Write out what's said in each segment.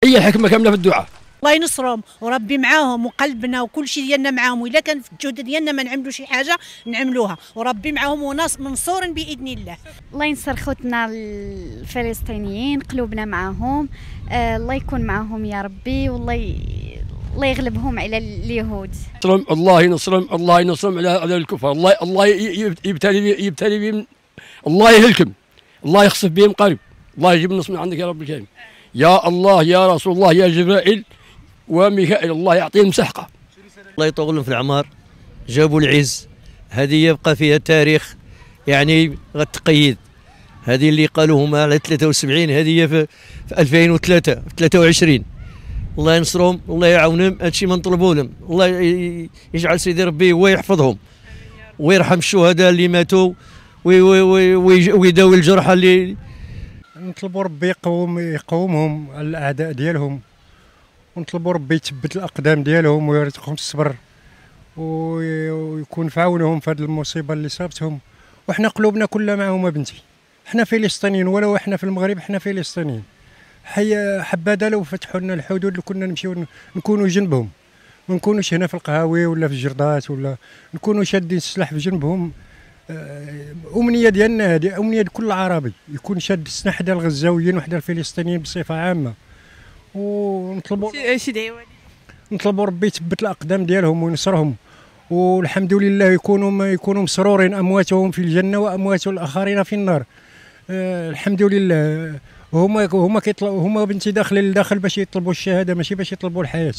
هي الحكمه كامله في الدعاء. الله ينصرهم وربي معاهم وقلبنا وكل شيء ديالنا معاهم، واذا كان في الجهد ديالنا ما نعملوا شي حاجه نعملوها، وربي معاهم وناس منصور باذن الله. الله ينصر خوتنا الفلسطينيين، قلوبنا معاهم. الله يكون معاهم يا ربي، الله يغلبهم على اليهود. الله ينصرهم، الله ينصرهم على الكفار. الله يبتلي بهم، الله يهلكم، الله يخسف بهم قريب، الله يجيب النصر من عندك يا رب الكريم. يا الله يا رسول الله يا جبرائيل وميكائيل، الله يعطيهم مسحقه. الله يطول لهم في العمر، جابوا العز. هذه يبقى فيها تاريخ، يعني غتقيد. هذه اللي قالوا هما على 73، هذه في 2003 في 23. الله ينصرهم والله يعاونهم، هادشي ما نطلبوا لهم. الله يجعل سيدي ربي هو يحفظهم ويرحم الشهداء اللي ماتوا ويداوي الجرحى اللي. نطلبوا ربي يقومهم على الاعداء ديالهم، ونطلبوا ربي يثبت الاقدام ديالهم ويرزقهم الصبر ويكون في عونهم في هذه المصيبه اللي صابتهم. وحنا قلوبنا كلها معهم بنتي، حنا فلسطينيين، ولو احنا في المغرب حنا فلسطينيين. حبذا لو فتحوا لنا الحدود اللي كنا نمشيو نكونوا جنبهم، ما نكونوش هنا في القهاوي ولا في الجردات، ولا نكونوا شادين السلاح في جنبهم. أمنية ديالنا هذه، أمنية كل عربي يكون شاد السلاح حدا الغزاويين وحدا الفلسطينيين بصفة عامة. نطلبوا ربي يثبت الأقدام ديالهم وينصرهم، والحمد لله يكونوا مسرورين، أمواتهم في الجنة وأموات الآخرين في النار. الحمد لله. هما بنتي داخل باش يطلبوا الشهادة، ماشي باش يطلبوا الحياة.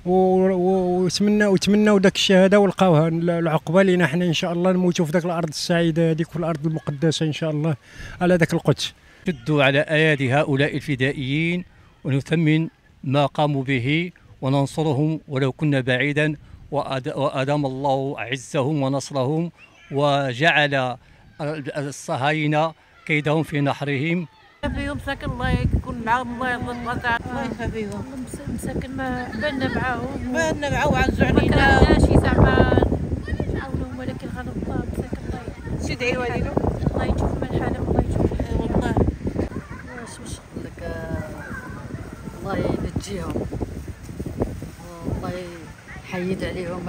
وتمناو داك الشهاده ولقاوها. العقبه لينا حنا ان شاء الله نموتوا في داك الارض السعيده هذيك، في الارض المقدسه ان شاء الله، على داك القدس. شدوا على ايادي هؤلاء الفدائيين ونثمن ما قاموا به وننصرهم ولو كنا بعيدا، وادام الله عزهم ونصرهم وجعل الصهاينه كيدهم في نحرهم. يخليهم ساكن، الله يكون معاهم، الله يخليهم مساكن، بالنا معاهم وعزوا علينا، ما كرهناش زعما نعاونوهم، ولكن غضب الله مساكن. الله شي دعيوا علينا، الله يشوف من حالهم، الله يشوف والله. واش نقول لك، الله ينجيهم والله يحيد عليهم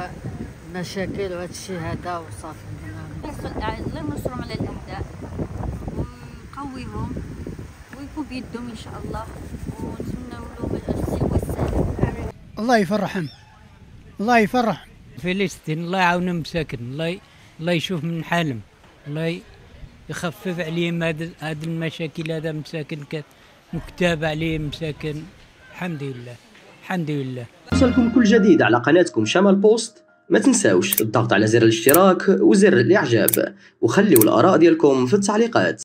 المشاكل وهذا الشيء هذا وصافي. الله ينصرهم على الاعداء ويقويهم ويكون بيدهم ان شاء الله، ونتمنى لهم السلم والسلام. امين. الله يفرحهم، الله يفرح فلسطين، الله يعاونهم مساكن، الله يشوف من حالهم، الله يخفف عليهم هاد المشاكل. هذا مساكن مكتاب عليهم مساكن. الحمد لله الحمد لله. يوصلكم كل جديد على قناتكم شمال بوست. ما تنساوش الضغط على زر الاشتراك وزر الاعجاب، وخليوا الاراء ديالكم في التعليقات.